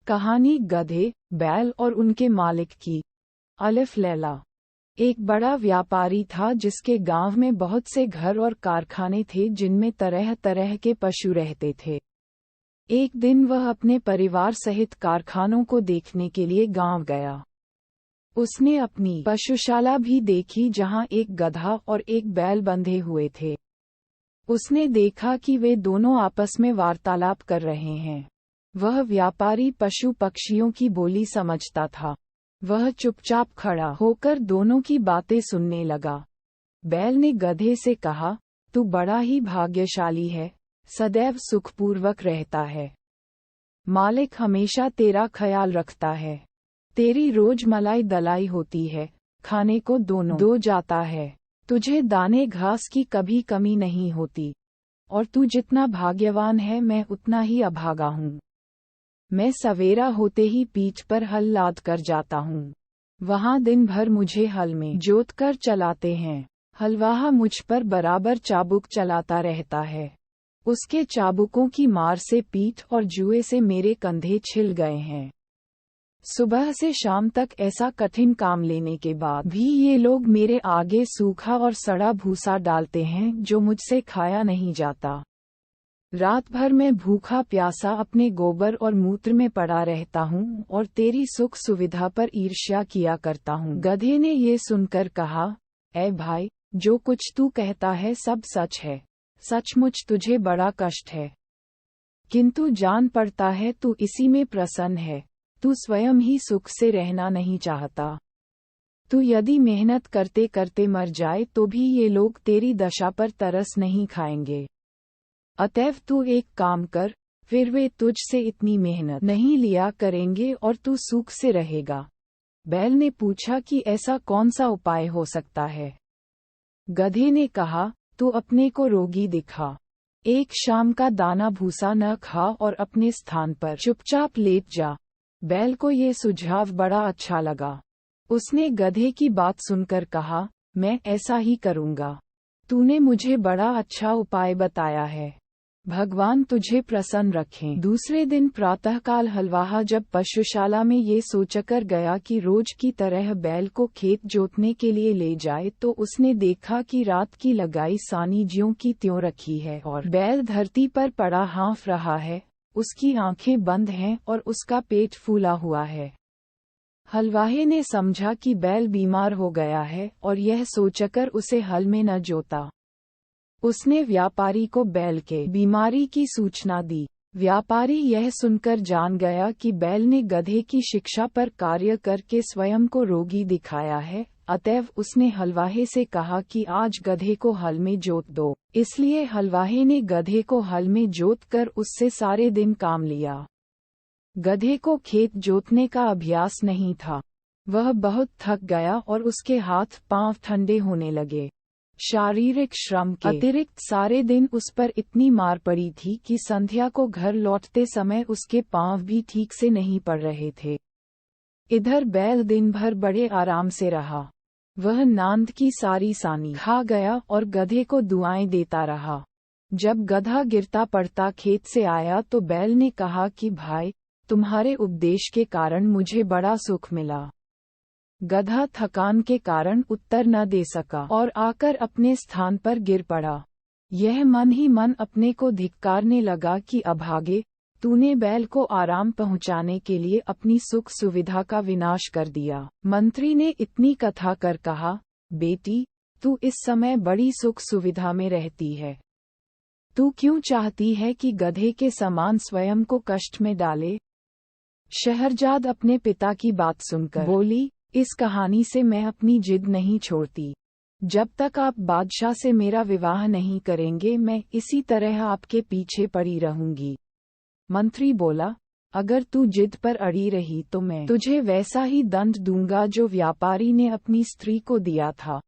कहानी गधे, बैल और उनके मालिक की। अलिफ लैला। एक बड़ा व्यापारी था जिसके गांव में बहुत से घर और कारखाने थे जिनमें तरह तरह के पशु रहते थे। एक दिन वह अपने परिवार सहित कारखानों को देखने के लिए गांव गया। उसने अपनी पशुशाला भी देखी जहां एक गधा और एक बैल बंधे हुए थे। उसने देखा कि वे दोनों आपस में वार्तालाप कर रहे हैं। वह व्यापारी पशु पक्षियों की बोली समझता था। वह चुपचाप खड़ा होकर दोनों की बातें सुनने लगा। बैल ने गधे से कहा, तू बड़ा ही भाग्यशाली है, सदैव सुखपूर्वक रहता है। मालिक हमेशा तेरा ख्याल रखता है। तेरी रोज मलाई दलाई होती है, खाने को दोनों दो जाता है। तुझे दाने घास की कभी कमी नहीं होती। और तू जितना भाग्यवान है मैं उतना ही अभागा हूँ। मैं सवेरा होते ही पीठ पर हल लाद कर जाता हूँ। वहाँ दिन भर मुझे हल में जोत कर चलाते हैं। हलवाहा मुझ पर बराबर चाबुक चलाता रहता है। उसके चाबुकों की मार से पीठ और जुए से मेरे कंधे छिल गए हैं। सुबह से शाम तक ऐसा कठिन काम लेने के बाद भी ये लोग मेरे आगे सूखा और सड़ा भूसा डालते हैं जो मुझसे खाया नहीं जाता। रात भर मैं भूखा प्यासा अपने गोबर और मूत्र में पड़ा रहता हूँ और तेरी सुख सुविधा पर ईर्ष्या किया करता हूँ। गधे ने ये सुनकर कहा, ऐ भाई, जो कुछ तू कहता है सब सच है। सचमुच तुझे बड़ा कष्ट है, किंतु जान पड़ता है तू इसी में प्रसन्न है। तू स्वयं ही सुख से रहना नहीं चाहता। तू यदि मेहनत करते करते मर जाए तो भी ये लोग तेरी दशा पर तरस नहीं खाएंगे। अतएव तू एक काम कर, फिर वे तुझसे इतनी मेहनत नहीं लिया करेंगे और तू सुख से रहेगा। बैल ने पूछा कि ऐसा कौन सा उपाय हो सकता है। गधे ने कहा, तू अपने को रोगी दिखा। एक शाम का दाना भूसा न खा और अपने स्थान पर चुपचाप लेट जा। बैल को ये सुझाव बड़ा अच्छा लगा। उसने गधे की बात सुनकर कहा, मैं ऐसा ही करूँगा। तूने मुझे बड़ा अच्छा उपाय बताया है। भगवान तुझे प्रसन्न रखें। दूसरे दिन प्रातःकाल हलवाहा जब पशुशाला में ये सोचकर गया कि रोज की तरह बैल को खेत जोतने के लिए ले जाए तो उसने देखा कि रात की लगाई सानी ज्यों की त्यों रखी है और बैल धरती पर पड़ा हाँफ रहा है। उसकी आंखें बंद हैं और उसका पेट फूला हुआ है। हलवाहे ने समझा कि बैल बीमार हो गया है और यह सोचकर उसे हल में न जोता। उसने व्यापारी को बैल के बीमारी की सूचना दी। व्यापारी यह सुनकर जान गया कि बैल ने गधे की शिक्षा पर कार्य करके स्वयं को रोगी दिखाया है। अतएव उसने हलवाहे से कहा कि आज गधे को हल में जोत दो। इसलिए हलवाहे ने गधे को हल में जोत कर उससे सारे दिन काम लिया। गधे को खेत जोतने का अभ्यास नहीं था। वह बहुत थक गया और उसके हाथ पांव ठंडे होने लगे। शारीरिक श्रम के अतिरिक्त सारे दिन उस पर इतनी मार पड़ी थी कि संध्या को घर लौटते समय उसके पांव भी ठीक से नहीं पड़ रहे थे। इधर बैल दिन भर बड़े आराम से रहा। वह नांद की सारी सानी खा गया और गधे को दुआएं देता रहा। जब गधा गिरता पड़ता खेत से आया तो बैल ने कहा कि भाई, तुम्हारे उपदेश के कारण मुझे बड़ा सुख मिला। गधा थकान के कारण उत्तर न दे सका और आकर अपने स्थान पर गिर पड़ा। यह मन ही मन अपने को धिक्कारने लगा कि अभागे, तूने बैल को आराम पहुंचाने के लिए अपनी सुख सुविधा का विनाश कर दिया। मंत्री ने इतनी कथा कर कहा, बेटी, तू इस समय बड़ी सुख सुविधा में रहती है। तू क्यों चाहती है कि गधे के समान स्वयं को कष्ट में डाले? शहरजाद अपने पिता की बात सुनकर बोली, इस कहानी से मैं अपनी जिद नहीं छोड़ती। जब तक आप बादशाह से मेरा विवाह नहीं करेंगे मैं इसी तरह आपके पीछे पड़ी रहूंगी। मंत्री बोला, अगर तू जिद पर अड़ी रही तो मैं तुझे वैसा ही दंड दूंगा जो व्यापारी ने अपनी स्त्री को दिया था।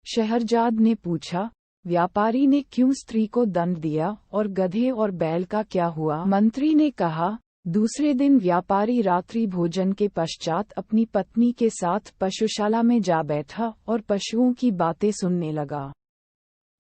शहरजाद ने पूछा, व्यापारी ने क्यों स्त्री को दंड दिया और गधे और बैल का क्या हुआ? मंत्री ने कहा, दूसरे दिन व्यापारी रात्रि भोजन के पश्चात अपनी पत्नी के साथ पशुशाला में जा बैठा और पशुओं की बातें सुनने लगा।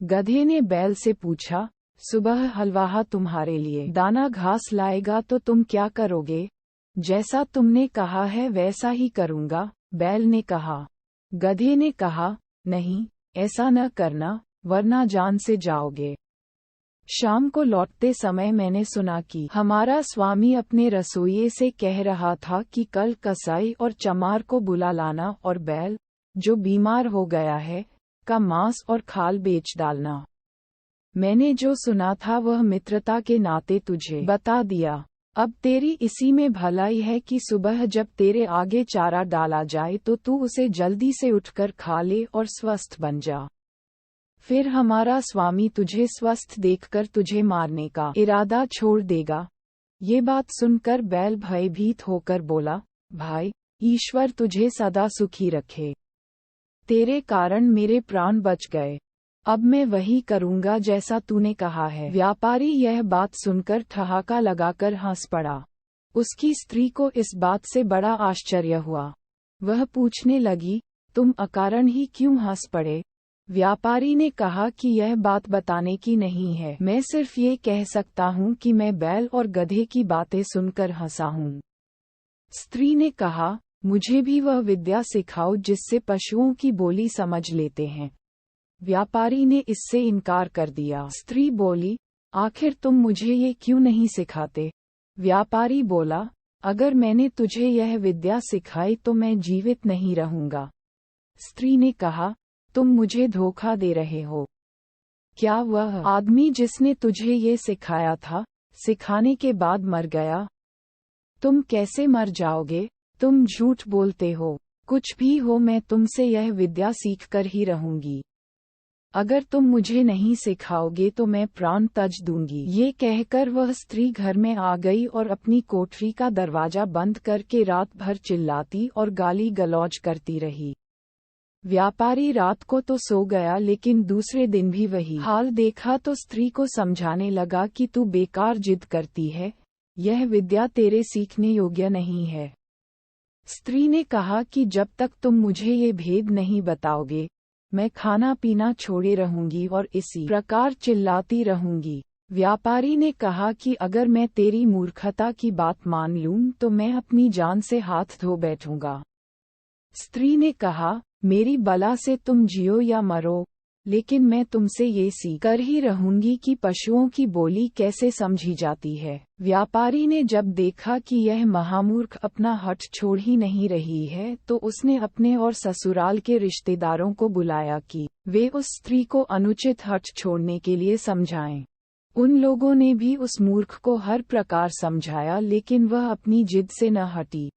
गधे ने बैल से पूछा, सुबह हलवाहा तुम्हारे लिए दाना घास लाएगा तो तुम क्या करोगे? जैसा तुमने कहा है वैसा ही करूँगा, बैल ने कहा। गधे ने कहा, नहीं, ऐसा न करना, वरना जान से जाओगे। शाम को लौटते समय मैंने सुना कि हमारा स्वामी अपने रसोइये से कह रहा था कि कल कसाई और चमार को बुला लाना और बैल, जो बीमार हो गया है, का मांस और खाल बेच डालना। मैंने जो सुना था वह मित्रता के नाते तुझे बता दिया। अब तेरी इसी में भलाई है कि सुबह जब तेरे आगे चारा डाला जाए तो तू उसे जल्दी से उठकर खा ले और स्वस्थ बन जा। फिर हमारा स्वामी तुझे स्वस्थ देखकर तुझे मारने का इरादा छोड़ देगा। ये बात सुनकर बैल भयभीत होकर बोला, भाई, ईश्वर तुझे सदा सुखी रखे। तेरे कारण मेरे प्राण बच गए। अब मैं वही करूँगा जैसा तूने कहा है। व्यापारी यह बात सुनकर ठहाका लगाकर हंस पड़ा। उसकी स्त्री को इस बात से बड़ा आश्चर्य हुआ। वह पूछने लगी, तुम अकारण ही क्यों हंस पड़े? व्यापारी ने कहा कि यह बात बताने की नहीं है, मैं सिर्फ ये कह सकता हूँ कि मैं बैल और गधे की बातें सुनकर हंसा हूँ। स्त्री ने कहा, मुझे भी वह विद्या सिखाओ जिससे पशुओं की बोली समझ लेते हैं। व्यापारी ने इससे इनकार कर दिया। स्त्री बोली, आखिर तुम मुझे ये क्यों नहीं सिखाते? व्यापारी बोला, अगर मैंने तुझे यह विद्या सिखाई तो मैं जीवित नहीं रहूंगा। स्त्री ने कहा, तुम मुझे धोखा दे रहे हो। क्या वह आदमी जिसने तुझे ये सिखाया था, सिखाने के बाद मर गया? तुम कैसे मर जाओगे? तुम झूठ बोलते हो। कुछ भी हो, मैं तुमसे यह विद्या सीखकर ही रहूंगी। अगर तुम मुझे नहीं सिखाओगे तो मैं प्राण त्यज दूंगी। ये कहकर वह स्त्री घर में आ गई और अपनी कोठरी का दरवाजा बंद करके रात भर चिल्लाती और गाली गलौज करती रही। व्यापारी रात को तो सो गया, लेकिन दूसरे दिन भी वही हाल देखा तो स्त्री को समझाने लगा कि तू बेकार जिद करती है, यह विद्या तेरे सीखने योग्य नहीं है। स्त्री ने कहा कि जब तक तुम मुझे ये भेद नहीं बताओगे, मैं खाना पीना छोड़े रहूंगी और इसी प्रकार चिल्लाती रहूंगी। व्यापारी ने कहा कि अगर मैं तेरी मूर्खता की बात मान लूं तो मैं अपनी जान से हाथ धो बैठूंगा। स्त्री ने कहा, मेरी बला से तुम जियो या मरो, लेकिन मैं तुमसे ये सीख कर ही रहूंगी कि पशुओं की बोली कैसे समझी जाती है। व्यापारी ने जब देखा कि यह महामूर्ख अपना हठ छोड़ ही नहीं रही है तो उसने अपने और ससुराल के रिश्तेदारों को बुलाया कि वे उस स्त्री को अनुचित हठ छोड़ने के लिए समझाएं। उन लोगों ने भी उस मूर्ख को हर प्रकार समझाया, लेकिन वह अपनी जिद से न हटी।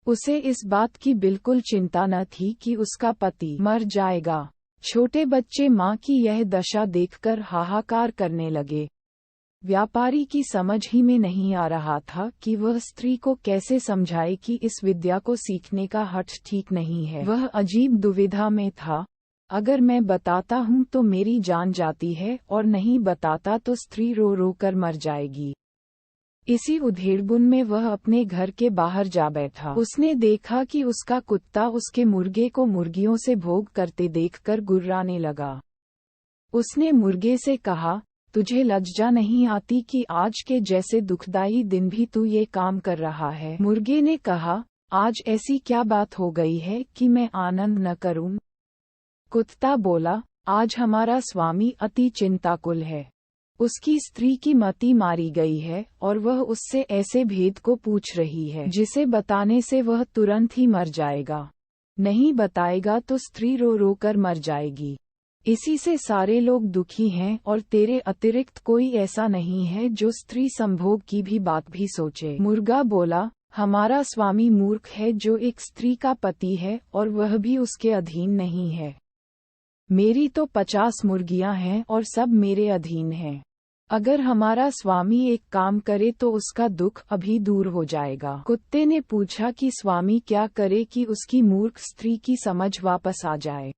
उसे इस बात की बिल्कुल चिंता न थी कि उसका पति मर जाएगा। छोटे बच्चे माँ की यह दशा देखकर हाहाकार करने लगे। व्यापारी की समझ ही में नहीं आ रहा था कि वह स्त्री को कैसे समझाए कि इस विद्या को सीखने का हठ ठीक नहीं है। वह अजीब दुविधा में था। अगर मैं बताता हूँ तो मेरी जान जाती है और नहीं बताता तो स्त्री रो रो कर मर जाएगी। इसी उधेड़बुन में वह अपने घर के बाहर जा बैठा। उसने देखा कि उसका कुत्ता उसके मुर्गे को मुर्गियों से भोग करते देखकर गुर्राने लगा। उसने मुर्गे से कहा, तुझे लज्जा नहीं आती कि आज के जैसे दुखदाई दिन भी तू ये काम कर रहा है? मुर्गे ने कहा, आज ऐसी क्या बात हो गई है कि मैं आनंद न करूं? कुत्ता बोला, आज हमारा स्वामी अति चिंताकुल है। उसकी स्त्री की मति मारी गई है और वह उससे ऐसे भेद को पूछ रही है जिसे बताने से वह तुरंत ही मर जाएगा। नहीं बताएगा तो स्त्री रो रो कर मर जाएगी। इसी से सारे लोग दुखी हैं और तेरे अतिरिक्त कोई ऐसा नहीं है जो स्त्री संभोग की भी बात भी सोचे। मुर्गा बोला, हमारा स्वामी मूर्ख है जो एक स्त्री का पति है और वह भी उसके अधीन नहीं है। मेरी तो 50 मुर्गियां हैं और सब मेरे अधीन हैं। अगर हमारा स्वामी एक काम करे तो उसका दुख अभी दूर हो जाएगा। कुत्ते ने पूछा कि स्वामी क्या करे कि उसकी मूर्ख स्त्री की समझ वापस आ जाए।